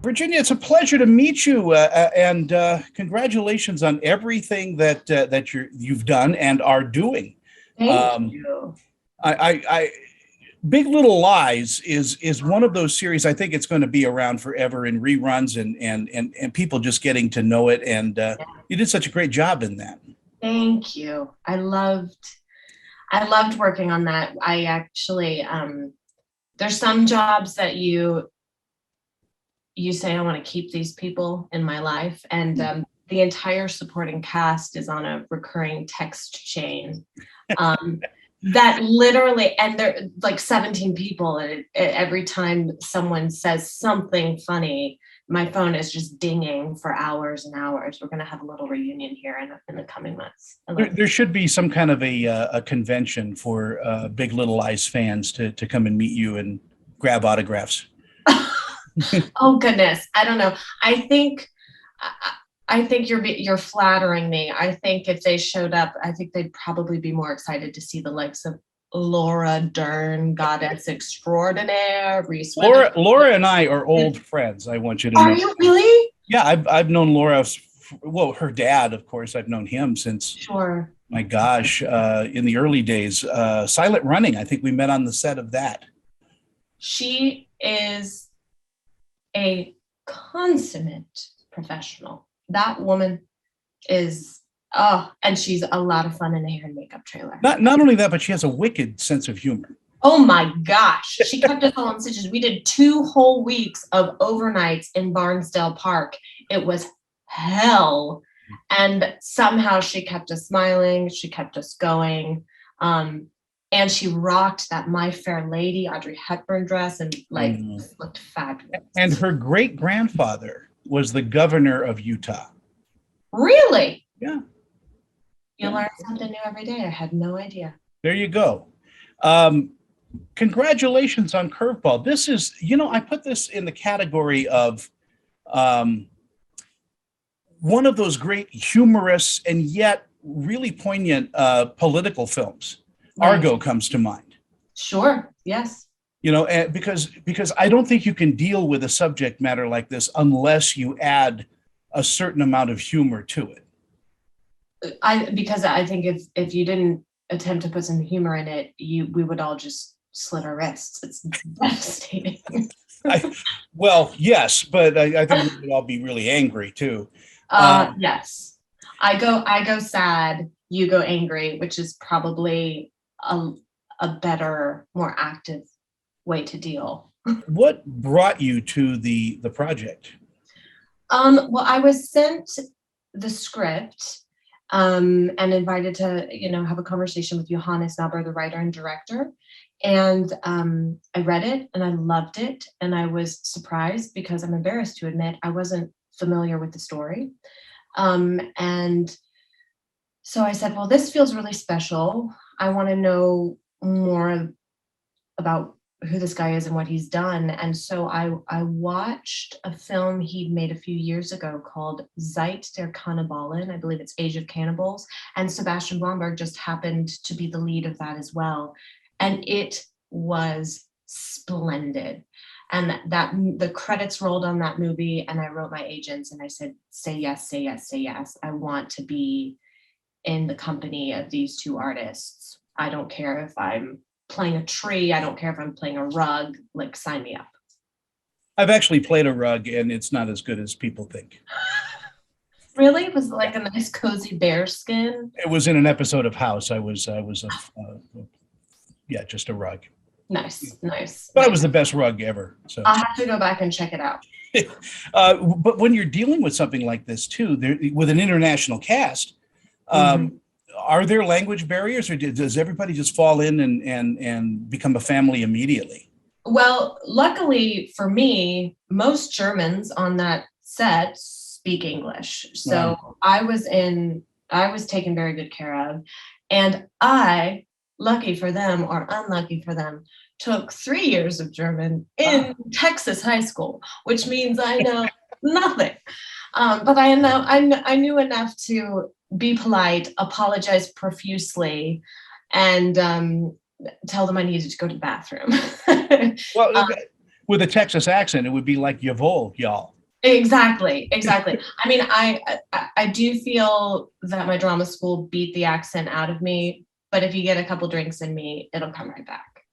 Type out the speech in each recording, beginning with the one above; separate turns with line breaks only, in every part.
Virginia, it's a pleasure to meet you, and congratulations on everything that you've done and are doing.
Thank
Um,
you.
I Big Little Lies is one of those series. I think it's going to be around forever in reruns and people just getting to know it. And you did such a great job in that.
Thank you. I loved working on that. I actually there's some jobs that you say I want to keep these people in my life, and the entire supporting cast is on a recurring text chain. That literally, and there like 17 people, and every time someone says something funny, my phone is just dinging for hours and hours. We're going to have a little reunion here in the coming months.
There should be some kind of a convention for Big Little Lies fans to come and meet you and grab autographs.
Oh goodness, I don't know. I think you're flattering me. I think if they showed up, I think they'd probably be more excited to see the likes of Laura Dern, goddess extraordinaire, Reese
Laura and I are old friends. I want you to know.
Are you really?
Yeah, I've known Laura. Well, her dad, of course. I've known him since.
Sure.
My gosh, in the early days, Silent Running. I think we met on the set of that.
She is a consummate professional. That woman is, and she's a lot of fun in a hair and makeup trailer.
Not only that, but she has a wicked sense of humor.
Oh my gosh. She kept us all in stitches. We did 2 whole weeks of overnights in Barnesdale Park. It was hell. And somehow she kept us smiling. She kept us going. And she rocked that My Fair Lady Audrey Hepburn dress and looked fabulous.
And her great grandfather was the governor of Utah.
Really?
Yeah.
You learn something new every day. I had no idea.
There you go. Congratulations on Curveball. This is, I put this in the category of one of those great humorous and yet really poignant political films. Right. Argo comes to mind.
Sure. Yes.
Because I don't think you can deal with a subject matter like this unless you add a certain amount of humor to it.
Because I think if you didn't attempt to put some humor in it, we would all just slit our wrists. It's devastating.
Well, yes, but I think we would all be really angry too.
Yes, I go sad. You go angry, which is probably a better, more active way to deal.
What brought you to the project?
Well, I was sent the script and invited to, have a conversation with Johannes Nauber, the writer and director. And I read it and I loved it. And I was surprised because I'm embarrassed to admit I wasn't familiar with the story. And so I said, well, this feels really special. I want to know more about who this guy is and what he's done. And so I watched a film he made a few years ago called Zeit der Kannibalen. I believe it's Age of Cannibals. And Sebastian Blomberg just happened to be the lead of that as well. And it was splendid. And that the credits rolled on that movie, and I wrote my agents and I said, say yes, say yes, say yes. I want to be in the company of these 2 artists. I don't care if I'm playing a tree. I don't care if I'm playing a rug. Like, sign me up.
I've actually played a rug, and it's not as good as people think.
Really? Was it like a nice cozy bear skin?
It was in an episode of House. I was just a rug.
Nice.
But it was the best rug ever. So
I'll have to go back and check it out.
But when you're dealing with something like this too, with an international cast, are there language barriers, or does everybody just fall in and become a family immediately?
Well, luckily for me, most Germans on that set speak English. So I was taken very good care of. And I, lucky for them or unlucky for them, took 3 years of German in Texas high school, which means I know nothing. But I knew enough to be polite, apologize profusely, and tell them I needed to go to the bathroom.
Well, with a Texas accent, it would be like "Jawohl, y'all."
Exactly. I mean, I do feel that my drama school beat the accent out of me, but if you get a couple drinks in me, it'll come right back.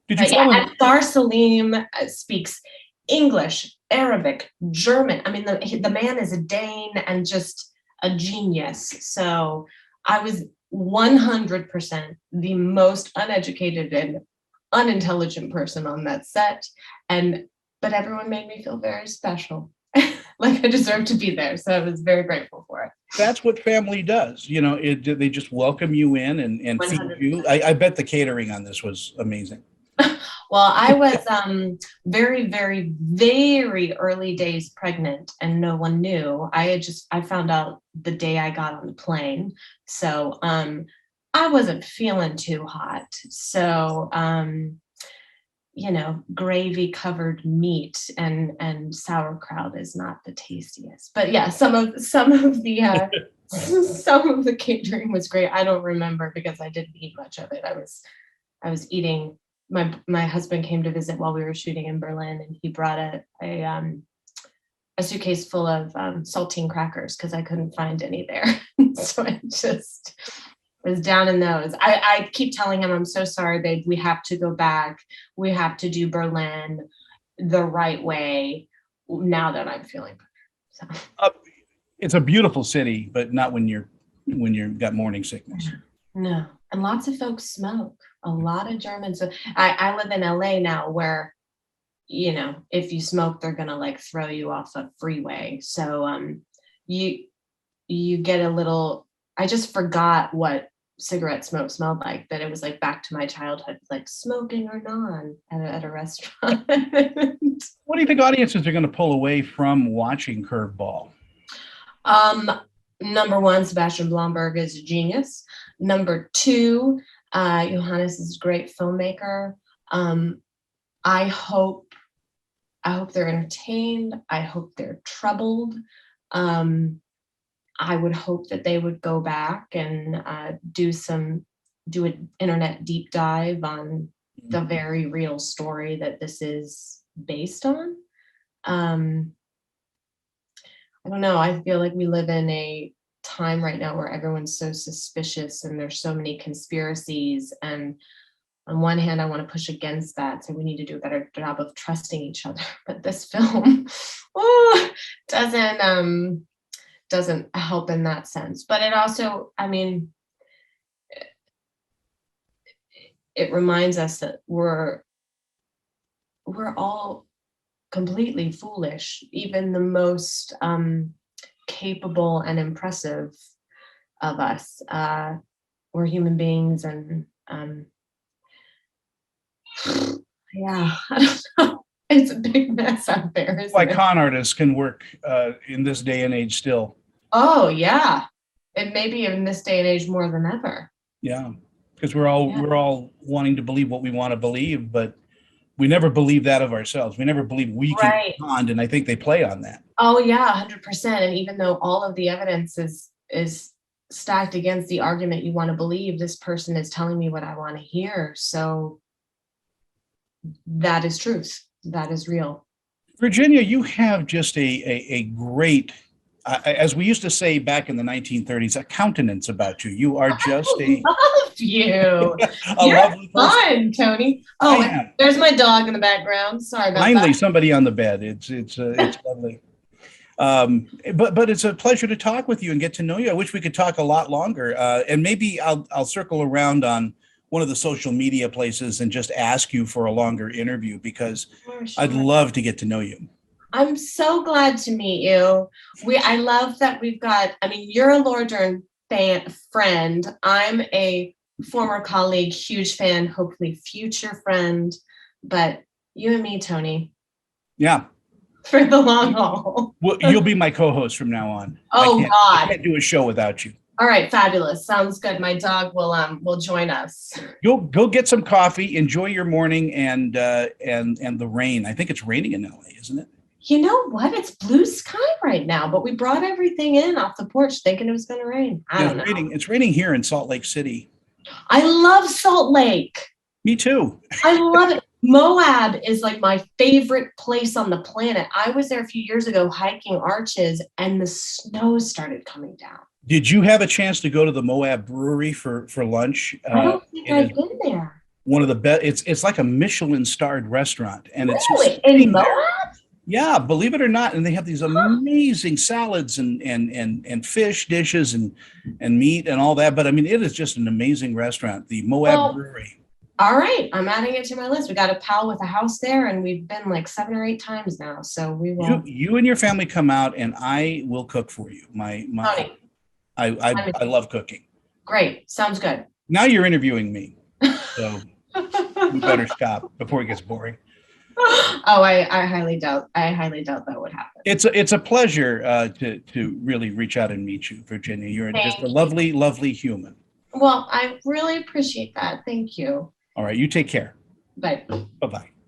Did you
But yeah,
fall in?
and Dar Salim speaks English, Arabic, German. I mean, the man is a Dane and just a genius. So I was 100% the most uneducated and unintelligent person on that set. But everyone made me feel very special. Like I deserved to be there. So I was very grateful for it.
That's what family does. You know, they just welcome you in and feed
100%.
you. I bet the catering on this was amazing.
Well, I was very, very, very early days pregnant and no one knew. I found out the day I got on the plane. So I wasn't feeling too hot. So gravy covered meat and sauerkraut is not the tastiest. But yeah, some of the some of the catering was great. I don't remember because I didn't eat much of it. I was eating. My husband came to visit while we were shooting in Berlin, and he brought a suitcase full of saltine crackers because I couldn't find any there. So I just was down in those. I keep telling him, I'm so sorry, babe. We have to go back. We have to do Berlin the right way now that I'm feeling better. So.
It's a beautiful city, but not when you've got morning sickness.
No, and lots of folks smoke. A lot of Germans. I live in LA now, where if you smoke, they're gonna like throw you off a freeway. So you get a little. I just forgot what cigarette smoke smelled like. That it was like back to my childhood, like smoking or non at a restaurant.
What do you think audiences are going to pull away from watching Curveball?
Number one, Sebastian Blomberg is a genius. Number two, Johannes is a great filmmaker. I hope they're entertained. I hope they're troubled. I would hope that they would go back and do an internet deep dive on the very real story that this is based on. I don't know. I feel like we live in a time right now where everyone's so suspicious and there's so many conspiracies. And on one hand, I want to push against that. So we need to do a better job of trusting each other. But this film doesn't help in that sense. But it also, I mean, it reminds us that we're all completely foolish. Even the most capable and impressive of us, we're human beings, and yeah, I don't know. It's a big mess out there.
Why con artists can work in this day and age still.
Oh yeah, and maybe in this day and age more than ever.
Yeah, because we're all wanting to believe what we want to believe, but we never believe that of ourselves. We never believe we can respond, and I think they play on that.
Oh yeah, 100%. And even though all of the evidence is stacked against the argument you want to believe, this person is telling me what I want to hear. So that is truth. That is real.
Virginia, you have just a great, as we used to say back in the 1930s, a countenance about you. You are just
I love you.
a
You're
lovely person.
fun, Tony. Oh, there's my dog in the background. Sorry about
Finally,
that.
somebody on the bed. It's lovely. But it's a pleasure to talk with you and get to know you. I wish we could talk a lot longer. And maybe I'll circle around on one of the social media places and just ask you for a longer interview, because
Sure.
I'd love to get to know you.
I'm so glad to meet you. I love that we've got, I mean, you're a Laura Dern friend. I'm a former colleague, huge fan, hopefully future friend. But you and me, Tony.
Yeah.
For the long haul.
Well, you'll be my co-host from now on.
Oh,
God. I can't do a show without you.
All right, fabulous. Sounds good. My dog will join us.
Go get some coffee, enjoy your morning, and the rain. I think it's raining in LA, isn't it?
You know what? It's blue sky right now, but we brought everything in off the porch thinking it was going to rain. I don't know.
It's raining here in Salt Lake City.
I love Salt Lake.
Me too.
I love it. Moab is like my favorite place on the planet. I was there a few years ago hiking arches and the snow started coming down.
Did you have a chance to go to the Moab Brewery for lunch?
I don't think I've been there.
One of the best. It's like a Michelin starred restaurant, and it's just
Really? In Moab?
yeah, believe it or not, and they have these amazing salads and fish dishes and meat and all that. But I mean, it is just an amazing restaurant, the Moab Brewery.
All right, I'm adding it to my list. We got a pal with a house there, and we've been like 7 or 8 times now. So we will.
You and your family come out, and I will cook for you.
Honey,
I love cooking.
Great, sounds good.
Now you're interviewing me, so we better stop before it gets boring.
Oh, I highly doubt that would happen.
It's a pleasure to really reach out and meet you, Virginia. You're just a lovely, lovely human.
Well, I really appreciate that. Thank you.
All right, you take care.
Bye.
Bye-bye.